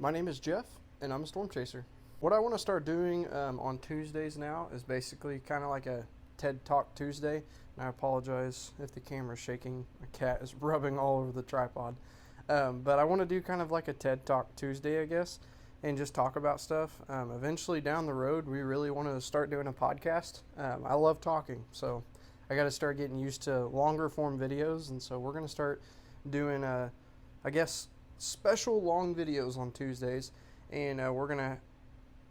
My name is Jeff, and I'm a storm chaser. What I want to start doing on Tuesdays now is basically kind of like a TED Talk Tuesday. And I apologize if the camera's shaking. My cat is rubbing all over the tripod. But I want to do kind of like a TED Talk Tuesday, I guess, and just talk about stuff. Eventually, down the road, we really want to start doing a podcast. I love talking, so I got to start getting used to longer form videos, and so we're going to start doing, I guess, special long videos on Tuesdays, and we're gonna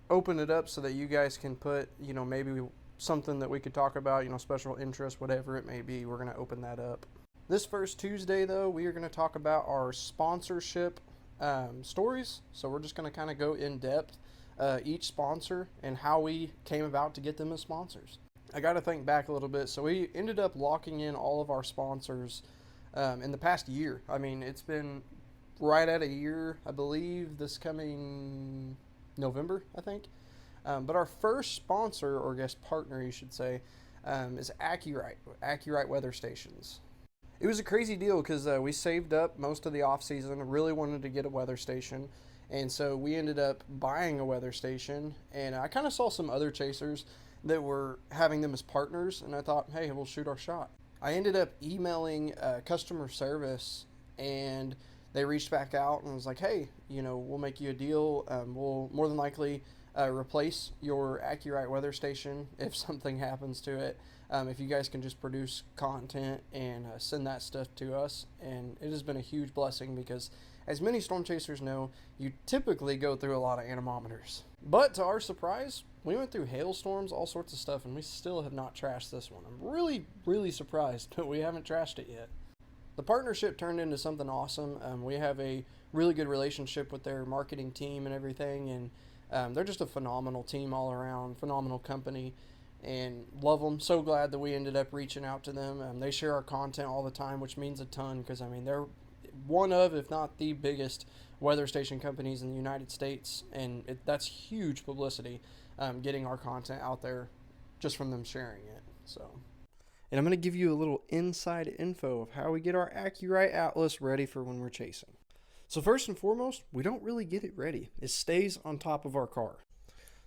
open it up so that you guys can put, maybe something that we could talk about, special interest, whatever it may be. We're gonna open that up. This first Tuesday, though, we are gonna talk about our sponsorship stories. So we're just gonna kind of go in depth each sponsor and how we came about to get them as sponsors. I got to think back a little bit. So we ended up locking in all of our sponsors in the past year. I mean, it's been right at a year, I believe, this coming November, I think. But our first sponsor, or I guess partner, you should say, is Accurite Weather Stations. It was a crazy deal because we saved up most of the off season, really wanted to get a weather station, and so we ended up buying a weather station. And I kind of saw some other chasers that were having them as partners, and I thought, hey, we'll shoot our shot. I ended up emailing customer service, and they reached back out and was like, hey, we'll make you a deal. We'll more than likely replace your Accurite weather station if something happens to it. If you guys can just produce content and send that stuff to us. And it has been a huge blessing because, as many storm chasers know, you typically go through a lot of anemometers. But to our surprise, we went through hailstorms, all sorts of stuff, and we still have not trashed this one. I'm really, really surprised, but we haven't trashed it yet. The partnership turned into something awesome. We have a really good relationship with their marketing team and everything, and they're just a phenomenal team all around, phenomenal company, and love them. So glad that we ended up reaching out to them. They share our content all the time, which means a ton because, they're one of, if not the biggest weather station companies in the United States, and that's huge publicity, getting our content out there just from them sharing it. So. And I'm going to give you a little inside info of how we get our Accurite Atlas ready for when we're chasing. So first and foremost, we don't really get it ready. It stays on top of our car.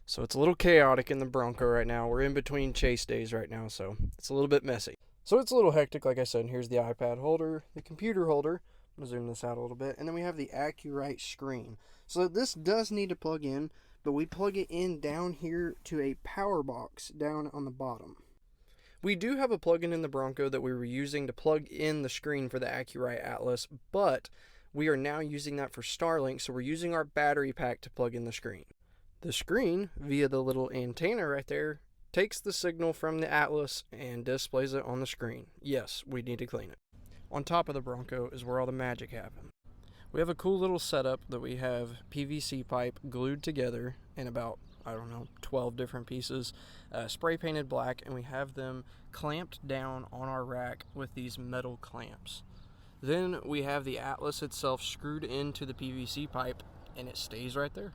So it's a little chaotic in the Bronco right now. We're in between chase days right now, so it's a little bit messy. So it's a little hectic, like I said. And here's the iPad holder, the computer holder. I'm going to zoom this out a little bit. And then we have the Accurite screen. So this does need to plug in, but we plug it in down here to a power box down on the bottom. We do have a plugin in the Bronco that we were using to plug in the screen for the Accurite Atlas, but we are now using that for Starlink, so we're using our battery pack to plug in the screen. The screen, via the little antenna right there, takes the signal from the Atlas and displays it on the screen. Yes, we need to clean it. On top of the Bronco is where all the magic happens. We have a cool little setup that we have PVC pipe glued together in about 12 different pieces, spray painted black, and we have them clamped down on our rack with these metal clamps. Then we have the Atlas itself screwed into the PVC pipe, and it stays right there.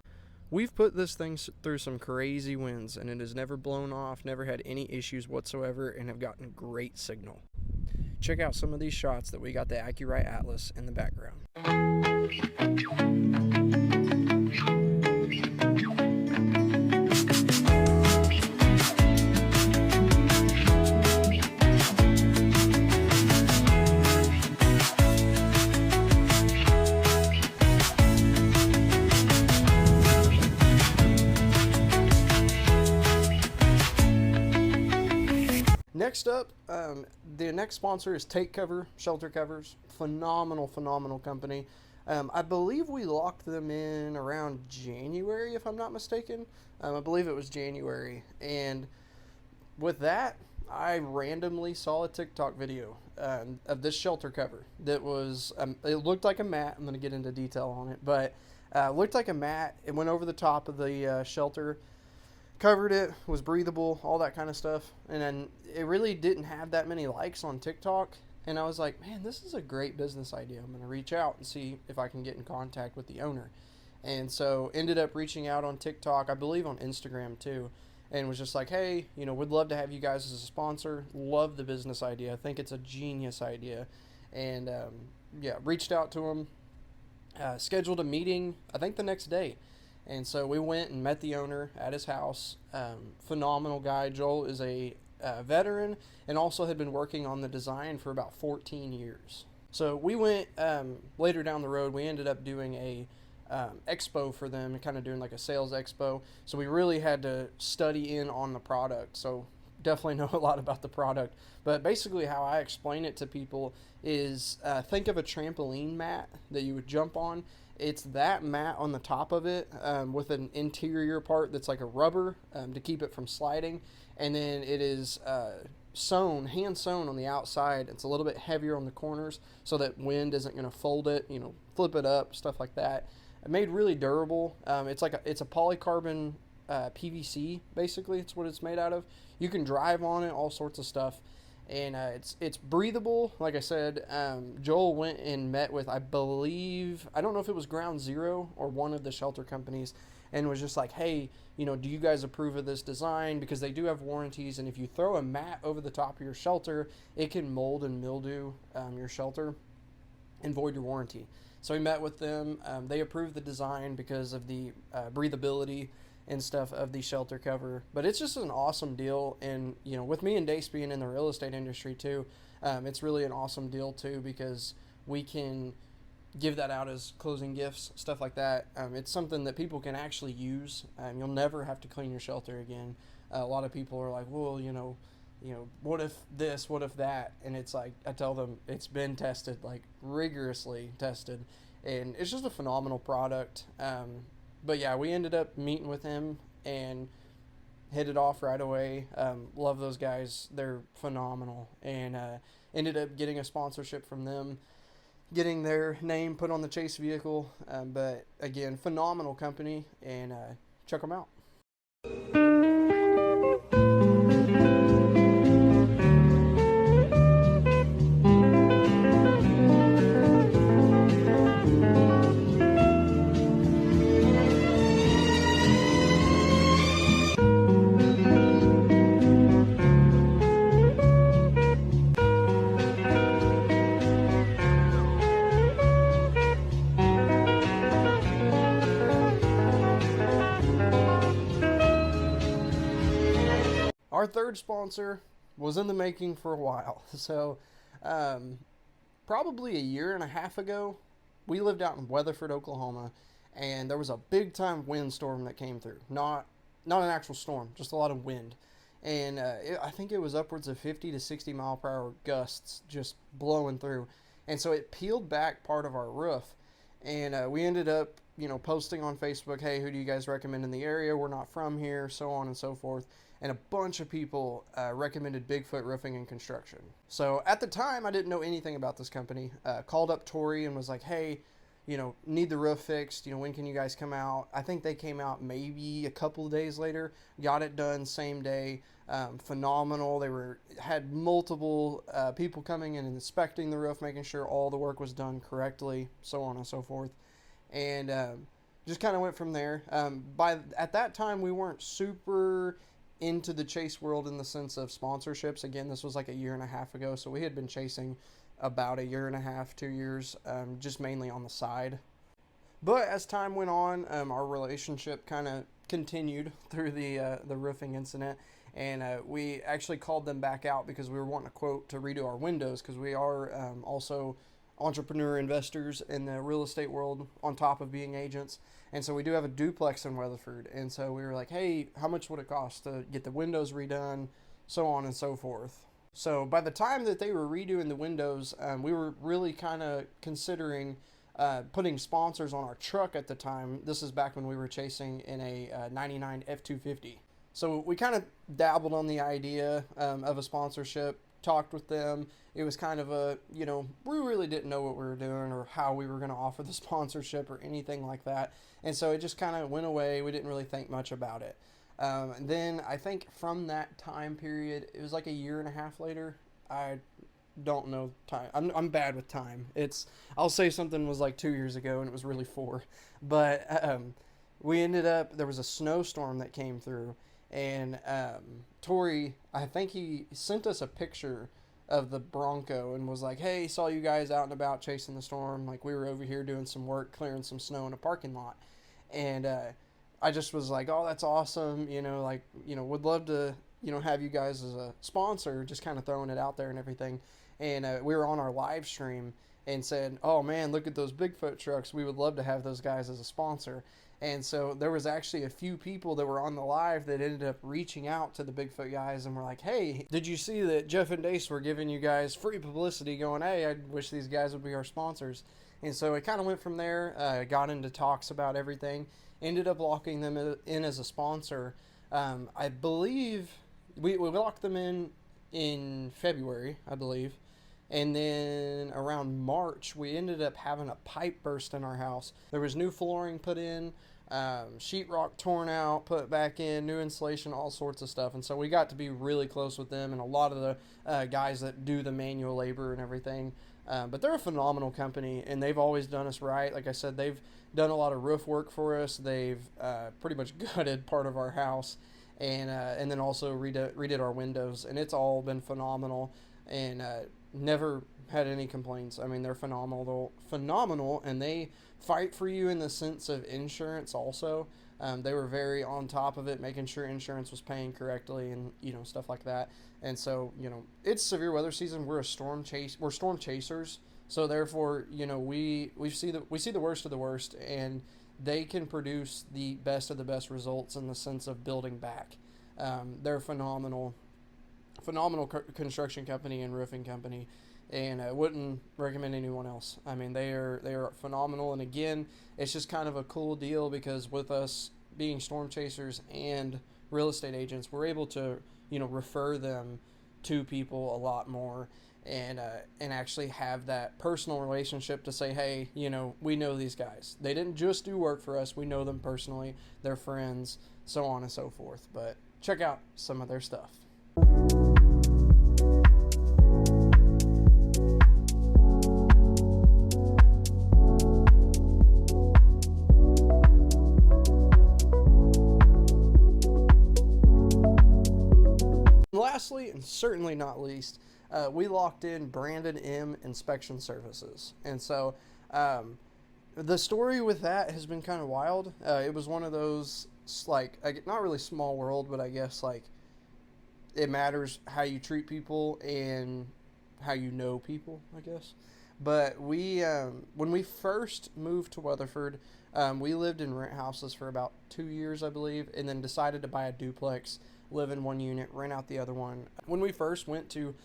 We've put this thing through some crazy winds, and it has never blown off, never had any issues whatsoever, and have gotten great signal. Check out some of these shots that we got the Accurite Atlas in the background. Next up, the next sponsor is Take Cover Shelter Covers. Phenomenal company. I believe we locked them in around January, if I'm not mistaken. I believe it was January. And with that, I randomly saw a TikTok video of this shelter cover that was, it looked like a mat. I'm going to get into detail on it, but looked like a mat. It went over the top of the shelter, covered it, was breathable, all that kind of stuff. And then it really didn't have that many likes on TikTok. And I was like, man, this is a great business idea. I'm going to reach out and see if I can get in contact with the owner. And so ended up reaching out on TikTok, I believe on Instagram too, and was just like, hey, would love to have you guys as a sponsor. Love the business idea. I think it's a genius idea. And reached out to him. scheduled a meeting, I think the next day. And so we went and met the owner at his house. Phenomenal guy. Joel is a veteran and also had been working on the design for about 14 years. So we went later down the road. We ended up doing a expo for them, kind of doing like a sales expo. So we really had to study in on the product. So definitely know a lot about the product. But basically, how I explain it to people is think of a trampoline mat that you would jump on. It's that mat on the top of it with an interior part that's like a rubber to keep it from sliding. And then it is sewn, hand sewn on the outside. It's a little bit heavier on the corners so that wind isn't going to fold it, flip it up, stuff like that. Made really durable. It's a polycarbon PVC, basically. It's what it's made out of. You can drive on it, all sorts of stuff. And it's breathable. Like I said, Joel went and met with, I believe, I don't know if it was Ground Zero or one of the shelter companies, and was just like, hey, do you guys approve of this design? Because they do have warranties, and if you throw a mat over the top of your shelter, it can mold and mildew your shelter and void your warranty. So we met with them. They approved the design because of the breathability and stuff of the shelter cover. But it's just an awesome deal. And, with me and Dace being in the real estate industry too, it's really an awesome deal too, because we can give that out as closing gifts, stuff like that. It's something that people can actually use. You'll never have to clean your shelter again. A lot of people are like, well, what if this, what if that? And it's like, I tell them it's been tested, like rigorously tested, and it's just a phenomenal product. But yeah, we ended up meeting with him and hit it off right away. Love those guys. They're phenomenal. And ended up getting a sponsorship from them, getting their name put on the Chase vehicle. But again, phenomenal company, and check them out. Our third sponsor was in the making for a while. So, probably a year and a half ago, we lived out in Weatherford, Oklahoma, and there was a big time windstorm that came through. Not an actual storm, just a lot of wind. And I think it was upwards of 50 to 60 mile per hour gusts just blowing through. And so it peeled back part of our roof. And we ended up, posting on Facebook, hey, who do you guys recommend in the area? We're not from here, so on and so forth. And a bunch of people recommended Bigfoot Roofing and Construction. So at the time, I didn't know anything about this company. Called up Tori and was like, hey, need the roof fixed. When can you guys come out? I think they came out maybe a couple of days later. Got it done same day. Phenomenal. They had multiple people coming in and inspecting the roof, making sure all the work was done correctly, so on and so forth. And just kind of went from there. At that time, we weren't super into the Chase world in the sense of sponsorships. Again, this was like a year and a half ago, so we had been chasing about a year and a half, 2 years, just mainly on the side. But as time went on, our relationship kind of continued through the roofing incident, and we actually called them back out because we were wanting a quote to redo our windows, because we are also entrepreneur investors in the real estate world on top of being agents. And so we do have a duplex in Weatherford. And so we were like, hey, how much would it cost to get the windows redone, so on and so forth. So by the time that they were redoing the windows, we were really kind of considering putting sponsors on our truck at the time. This is back when we were chasing in a 99 F-250. So we kind of dabbled on the idea of a sponsorship, talked with them. It was kind of a, we really didn't know what we were doing or how we were going to offer the sponsorship or anything like that. And so it just kind of went away. We didn't really think much about it. And then I think from that time period, it was like a year and a half later. I don't know time. I'm bad with time. I'll say something was like 2 years ago and it was really 4. But we ended up, there was a snowstorm that came through. And Tori, I think he sent us a picture of the Bronco and was like, hey, saw you guys out and about chasing the storm. Like, we were over here doing some work, clearing some snow in a parking lot. And I just was like, oh, that's awesome. Like, would love to, have you guys as a sponsor, just kind of throwing it out there and everything. And we were on our live stream and said, oh man, look at those Bigfoot trucks. We would love to have those guys as a sponsor. And so there was actually a few people that were on the live that ended up reaching out to the Bigfoot guys and were like, hey, did you see that Jeff and Dace were giving you guys free publicity, going, hey, I wish these guys would be our sponsors. And so it kind of went from there, got into talks about everything, ended up locking them in as a sponsor. I believe we locked them in February, I believe. And then around March, we ended up having a pipe burst in our house. There was new flooring put in, sheetrock torn out, put back in, new insulation, all sorts of stuff. And so we got to be really close with them and a lot of the guys that do the manual labor and everything. But they're a phenomenal company, and they've always done us right. Like I said, they've done a lot of roof work for us. They've pretty much gutted part of our house, and then also redid our windows, and it's all been phenomenal, and never had any complaints. I mean, they're phenomenal, and they fight for you in the sense of insurance also. They were very on top of it, making sure insurance was paying correctly and, stuff like that. And so, it's severe weather season. We're storm chasers. So therefore, we see the worst of the worst, and they can produce the best of the best results in the sense of building back. They're a phenomenal construction company and roofing company, and I wouldn't recommend anyone else. I mean, they are phenomenal, and again, it's just kind of a cool deal because with us being storm chasers and real estate agents, we're able to refer them to people a lot more, and actually have that personal relationship to say, hey, we know these guys. They didn't just do work for us. We know them personally. They're friends, so on and so forth. But check out some of their stuff. Lastly, and certainly not least, we locked in Brandon M. Inspection Services. And so the story with that has been kind of wild. It was one of those, like, not really small world, but I guess, like, it matters how you treat people and how you know people, I guess. But we, when we first moved to Weatherford, we lived in rent houses for about 2 years, I believe, and then decided to buy a duplex, live in one unit, rent out the other one. When we first went to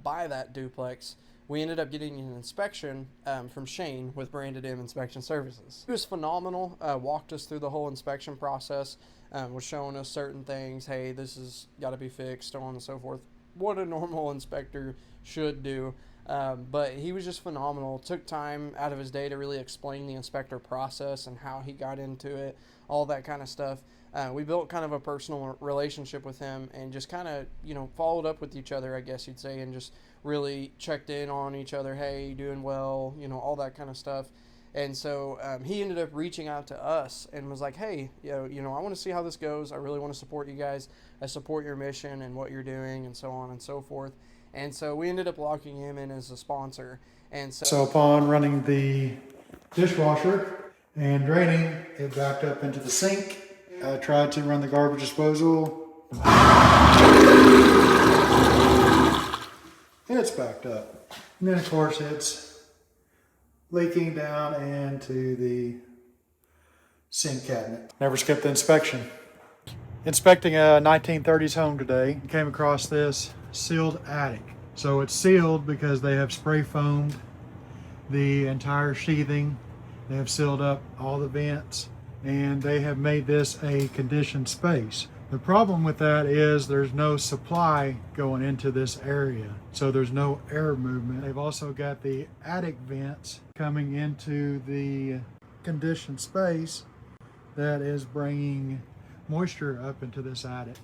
buy that duplex, we ended up getting an inspection from Shane with Brandon M. Inspection Services. He was phenomenal, walked us through the whole inspection process, was showing us certain things. Hey, this has got to be fixed, so on and so forth. What a normal inspector should do. But he was just phenomenal. Took time out of his day to really explain the inspector process and how he got into it, all that kind of stuff. We built kind of a personal relationship with him and just kind of, followed up with each other, I guess you'd say, and just really checked in on each other. Hey, you doing well? All that kind of stuff. And so he ended up reaching out to us and was like, hey, I want to see how this goes. I really want to support you guys. I support your mission and what you're doing and so on and so forth. And so we ended up locking him in as a sponsor. And so upon running the dishwasher and draining, it backed up into the sink. I tried to run the garbage disposal. It's backed up. And then of course it's leaking down into the sink cabinet. Never skipped the inspection. Inspecting a 1930s home today, came across this sealed attic. So it's sealed because they have spray foamed the entire sheathing. They have sealed up all the vents, and they have made this a conditioned space. The problem with that is there's no supply going into this area, so there's no air movement. They've also got the attic vents coming into the conditioned space that is bringing moisture up into this attic.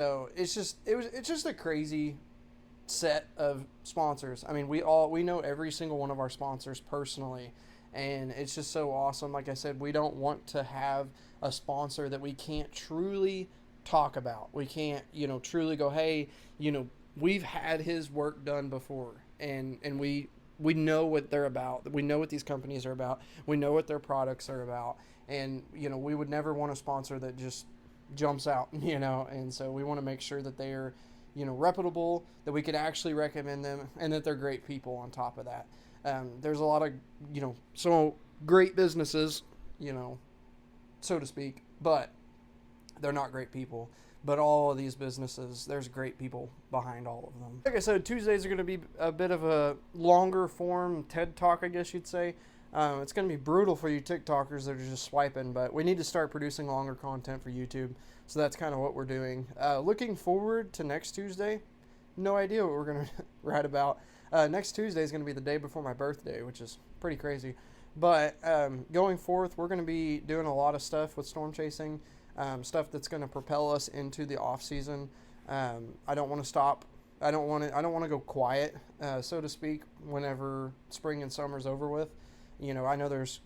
So it's just a crazy set of sponsors. I mean, we know every single one of our sponsors personally, and it's just so awesome. Like I said, we don't want to have a sponsor that we can't truly talk about. We can't, truly go, hey, we've had his work done before, and we know what they're about. We know what these companies are about. We know what their products are about. And, we would never want a sponsor that just jumps out, and so we want to make sure that they are, reputable, that we could actually recommend them, and that they're great people on top of that. There's a lot of, so great businesses, so to speak, but they're not great people. But all of these businesses, there's great people behind all of them. Like I said, Tuesdays are going to be a bit of a longer form TED Talk, I guess you'd say. It's going to be brutal for you TikTokers that are just swiping, but we need to start producing longer content for YouTube. So that's kind of what we're doing. Looking forward to next Tuesday. No idea what we're going to write about. Next Tuesday is going to be the day before my birthday, which is pretty crazy. But going forth, we're going to be doing a lot of stuff with storm chasing. Stuff that's going to propel us into the off season. I don't want to stop. I don't want to go quiet, so to speak, whenever spring and summer's over with. I know there's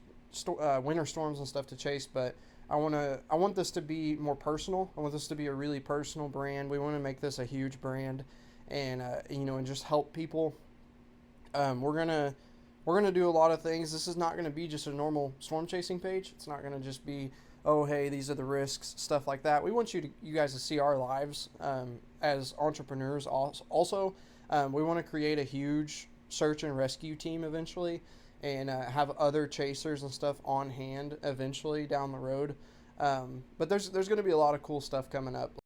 winter storms and stuff to chase, but I want this to be more personal. I want this to be a really personal brand. We want to make this a huge brand, and and just help people. We're gonna do a lot of things. This is not gonna be just a normal storm chasing page. It's not gonna just be, oh, hey, these are the risks, stuff like that. We want you guys to see our lives as entrepreneurs also. We want to create a huge search and rescue team eventually, and have other chasers and stuff on hand eventually down the road. But there's going to be a lot of cool stuff coming up.